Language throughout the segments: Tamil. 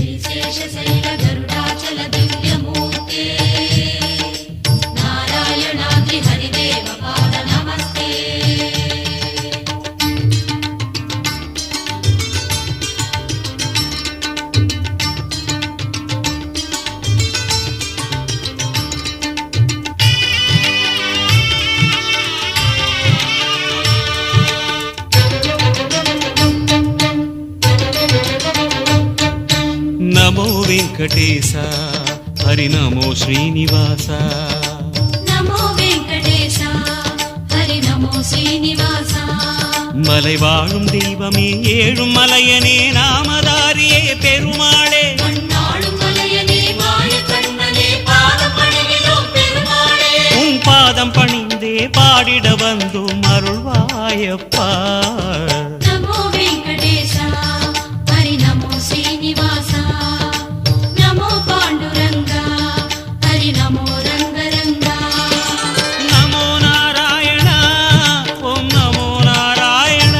श्रीशेषशैल गरुडाचल दिव्यमूर्ते नारायणाद्रि हरिदेव पाद नमस्ते। नमो वेंकटेश हरि नमो श्रीनिवास नमो वेंकटेश हरि नमो श्रीनिवास मலை வாழும் தெய்வமே ஏழும் மலையனே நாமதாரியே பெருமாளே மண்ணாளும் மலையனே மாய கண்ணனே பாதம் பணிகிறோம் பெருமாளே உன் பாதம் பணிந்தே பாடிட வந்தோம் அருள்வாயப்பா। नमो वेंकटेश हरि नमो श्रीनिवास नमो पांडुरंगा हरि नमो रंगरंगा नमो नारायण ओम नमो नारायण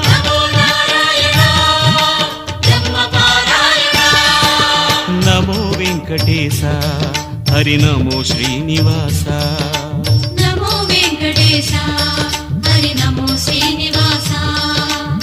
नमो नारायण ब्रह्मपारायण नमो वेंकटेश हरि नमो श्रीनिवास नमो वेंकटेश हरि नमो श्रीनिवास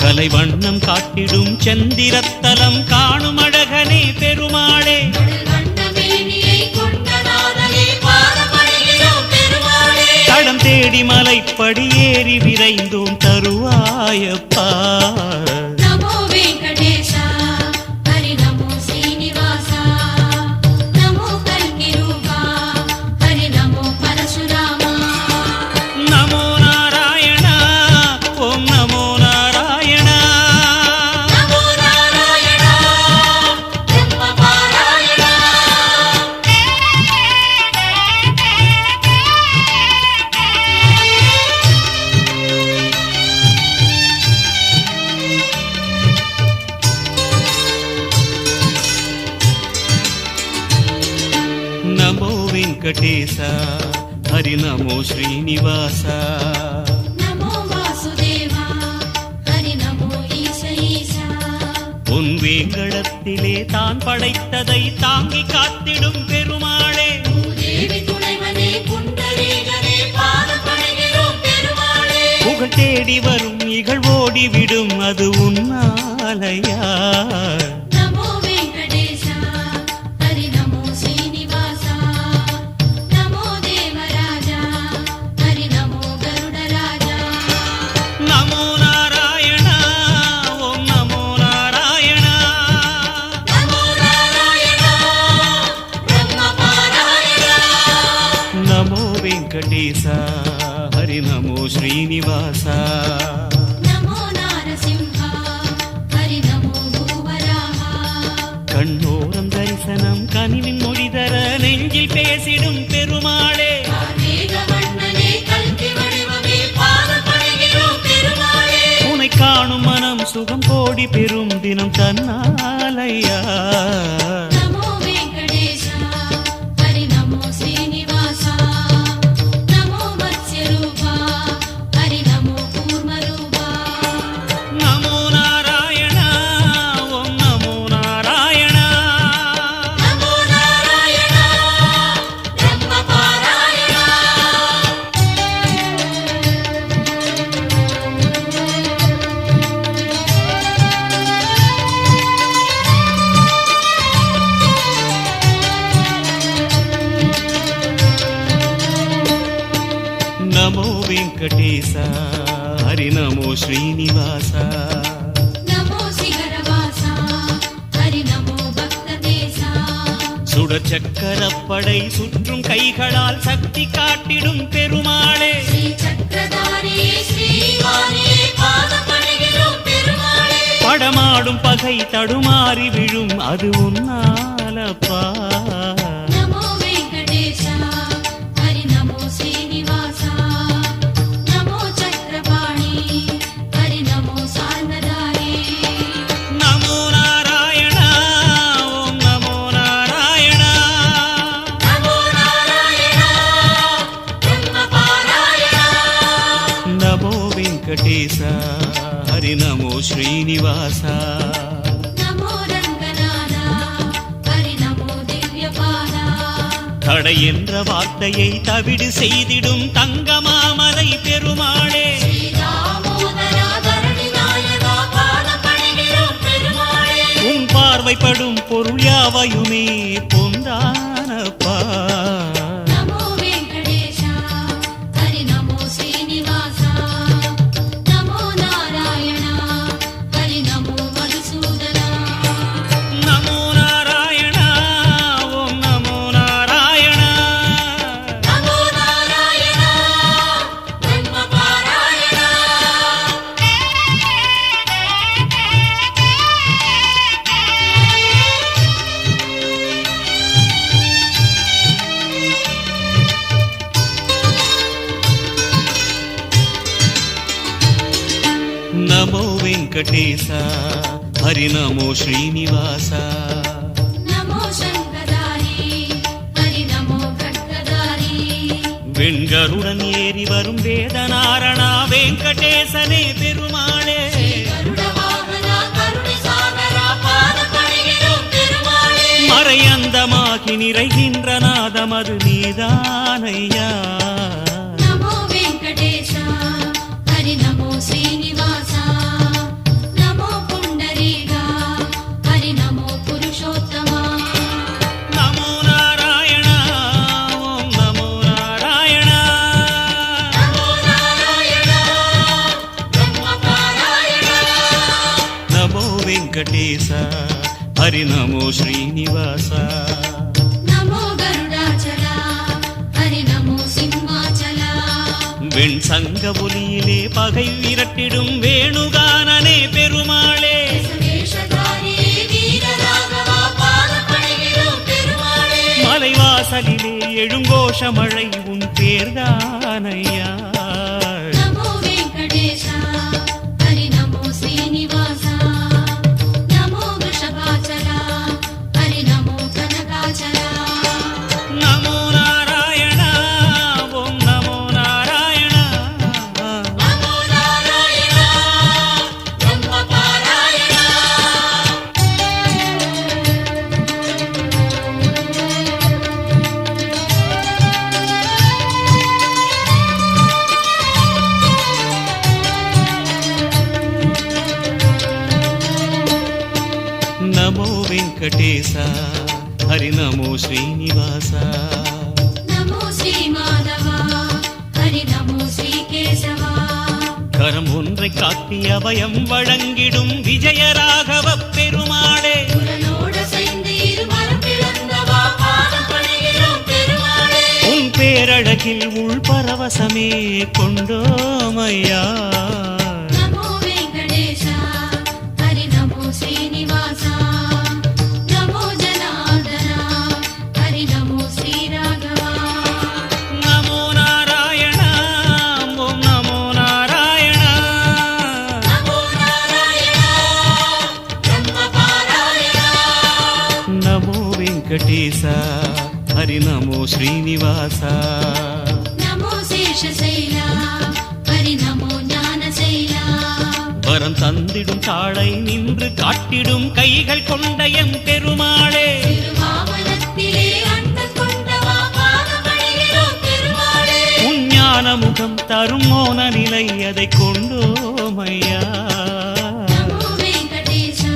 கலை வண்ணம் காட்டிடும் சந்திரத்தலம் காணும் அழகனே பெருமாளே கடல் வண்ணமேனியை கொண்ட நாதனே பாதம் பணிகிறோம் பெருமாளே தடம் தேடி மலைப்படி ஏறி விரைந்தோம் தருவாயப்பா। नमो वेंकटेश हरि नमो श्रीनिवास नमो कल्किरूपा हरि नमो परशुरामा नमो नारायण ओम नमो नारायण नमो नारायण ब्रह्मपारायण नमो वेंकटेश हरि नमो श्रीनिवास नमो वासुदेवा हरि नमो ईश ईशा உன் வேங்கடத்திலே தான் படைத்ததை தாங்கி காத்திடும் பெருமாளே தேவி துணைவனே புண்டரீகனே பாதம் பணிகிறோம் பெருமாளே புகழ் தேடி வரும் இகழ்வோடி விடும் அது உன்னாலையா। नमो वेंकटेश हरि नमो श्रीनिवास नमो देवराजा हरि नमो गरुडराजा नमो नारायण ओम नमो नारायण नमो नारायण ब्रह्मपारायण नमो वेंकटेश हरि नमो श्रीनिवास नमो नारसिंह हरि नमो भूवराहा கண்ணோரம் தரிசனம் கனிவின் மொழிதர நெஞ்சில் பேசிடும் பெருமாளே வேகவண்ணனே கல்கி வடிவமே பாதம் பணிகிறோம் பெருமாளே உனை காணும் மனம் சுகம் கோடி பெறும் தினம் தன்னாலையா। नमो वेंकटेश हरि नमो श्रीनिवास नमो मत्स्यरूपा हरि नमो कूर्मरूपा नमो नारायण ओम नमो नारायण नमो नारायण ब्रह्मपारायण नमो वेंकटेश हरि नमो श्रीनिवास नमो शिखरवासा हरि नमो भक्तदेसा சுடர் சக்கரப்படை சுற்றும் கைகளால் சக்தி காட்டிடும் பெருமாளே श्री चक्रधारिये श्रीवारिये पादं पणिगिरोम पेरुमाळे படமாடும் பகை தடுமாறி விழும் அது உன்னாலப்பா। नमो वेंकटेश हरि नमो श्रीनिवास नमो चक्रपाणि हरि नमो सार्णधारे नमो नारायण ओम नमो नारायण नमो नारायण ब्रह्मपारायण नमो वेंकटेश हरि नमो श्रीनिवास नमो रंगनाथ தடை என்ற வார்த்தையை தவிடு செய்திடும் தங்கமாமலை பெருமாளே ஸ்ரீராமோதரா தரணி நாயகா பாதம் பணிகிறோம் பெருமாளே. உன் பார்வைப்படும் பொருள் யாவையுமே பொன்தானப்பா. நமோ வெங்கடேஷா ஹரி நமோ ஸ்ரீனிவாசா நமோ நாராயணா ஹரி நமோ மதுசூதனா. நமோ நாராயணா ஓம் நமோ நாராயணா. நமோ நாராயணா பிரம்ம பாராயணா. நமோ வெங்கடேசா ஹரி நமோ ஸ்ரீனிவாசா. நமோ சங்கதாரி ஹரி நமோ கட்கதாரி. வெண்கருடன் ஏறி வரும் வேதநாரணா வெங்கடேசனே பெருமாளே. கருட வாகனா கருணை சாகரா பாதம் பணிகிறோம் பெருமாளே. மறையந்தமாகி நிறைகின்ற நாதம் அது நீதானையா. நமோ வெங்கடேஷா ஹரி நமோ ஸ்ரீனிவாசா நமோ புண்டரீகா ஹரி நமோ புருஷோத்தமா. நமோ நாராயணா ஓம் நமோ நாராயணா. நமோ நாராயணா பிரம்ம பாராயணா. நமோ வெங்கடேசா ஹரி நமோ ஸ்ரீனிவாசா. நமோ கருடாச்சலா ஹரி நமோ சிம்மாச்சலா. வெண் சங்க ஒலியிலே பகை விரட்டிடும் வேணுகானனே பெருமாளே. வேஷதாரி வீரராகவா பாதம் பணிகிறோம் பெருமாளே. மலைவாசலிலே எழுங்கோஷ மழை உன் பேர்தானையா. நமோ வெங்கடேஷா ஹரி நமோ ஸ்ரீனிவாசா நமோ விஷபாச்சலா ஹரி நமோ கனகாச்சலா. நமோ நாராயணா ஓம் நமோ நாராயணா. நமோ நாராயணா பிரம்ம பாராயணா. நமோ வெங்கடேசா ஹரி நமோ ஸ்ரீனிவாசா. நமோ ஸ்ரீ மாதவா ஹரி நமோ ஸ்ரீ கேசவா. கரம் ஒன்றை காட்டி அபயம் வழங்கிடும் விஜயராகவ பெருமாளே. குரலோட சேர்ந்து இருமரம் பிளந்தவா பாதம் பணிகிறோம் பெருமாளே. உன் பேரழகில் உள் பரவசமே கொண்டோமையா. நமோ வெங்கடேஷா ஹரி நமோ ஸ்ரீனிவாசா நமோ ஜனார்தனா ஹரி நமோ ஸ்ரீராகவா. நமோ நாராயணா ஓம் நமோ நாராயணா. நமோ நாராயணா பிரம்ம பாராயணா. நமோ வெங்கடேசா ஹரி நமோ ஸ்ரீனிவாசா. நமோ சேஷசைலா ஹரி நமோ ஞானசைலா. வரம் தந்திடும் தாளை நின்று காட்டிடும் கைகள் கொண்ட எம் பெருமாளே. திருவாமனத்திலே அண்டல் கொண்டவா பாதம் பணிகிறோம் பெருமாளே. உன் ஞான முகம் தரும் மோன நிலை அதை கொண்டோமையா. நமோ வெங்கடேஷா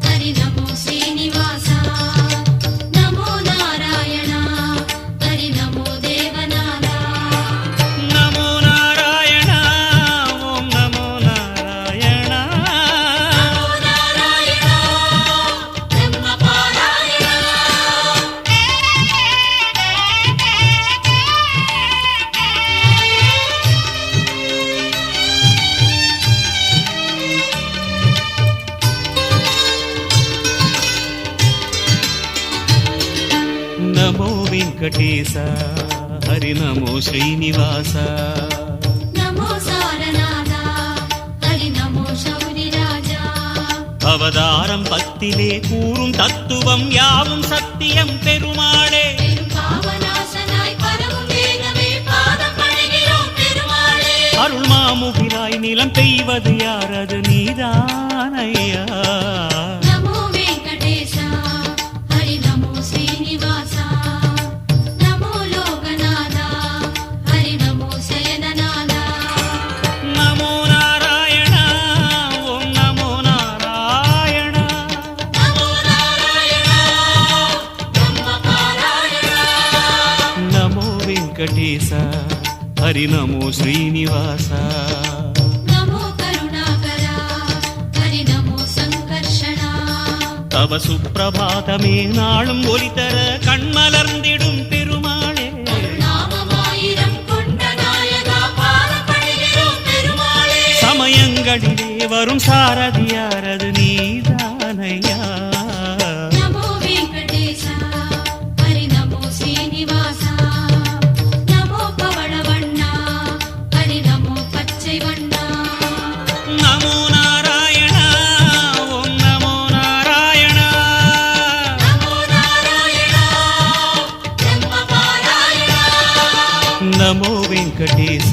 ஹரி நமோ ஸ்ரீனிவாசா நமோ நாராயணா ஹரி நமோ தேவநாதா. நமோ நாராயணா ஓம் நமோ நாராயணா. நமோ நாராயணா பிரம்ம பாராயணா. நமோ வெங்கடேசா ஹரி நமோ ஸ்ரீனிவாசா. நமோ சாரநாதா ஹரி நமோ சௌரி ராஜா. அவதாரம் பத்திலே கூறும் தத்துவம் யாவும் சத்தியம் பெருமாளே. பெரும்பாவநாசனாய் பரவும் வேகமே பாதம் பணிகிறோம் பெருமாளே. அருள் மாமுகிலாய் நிலம் பெய்வது யார் அது நீதானையா. நமோ வெங்கடேஷா ஹரி நமோ ஸ்ரீனிவாசா వెంకటేశ హరి నమో శ్రీనివాస నమో కరుణాకరా హరి నమో సంకర్షణ தவ சுப்பிரபாதமே நாளும் ஒலித்தர கண்மலர்ந்திடும் பெருமாளே நாமமாயிரம் கொண்ட நாயகா பாதப்படுகிறோம் பெருமாளே சமயங்களிலே வரும் சாரதியாரது நீதானையா நமோ வெங்கடேசா ஹரி நமோ ஸ்ரீனிவாசா நமோ பவளவண்ணா ஹரி நமோ பச்சை வண்ணா நமோ நாராயணா ஓம் நமோ நாராயணா நமோ நாராயணா பிரம்மபாராயணா நமோ வெங்கடேச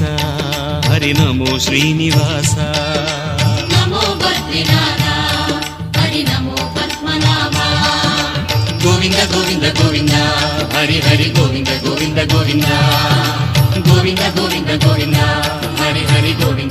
ஹரி நமோ శ్రీనివాస நமோ பத்ரிநாதா ஹரி நமோ பத்மநாபா గోవింద గోవింద గోవింద హరి హరి గోవింద గోవింద గోవింద గోవింద గోవింద గోవింద హరి హరి గోవింద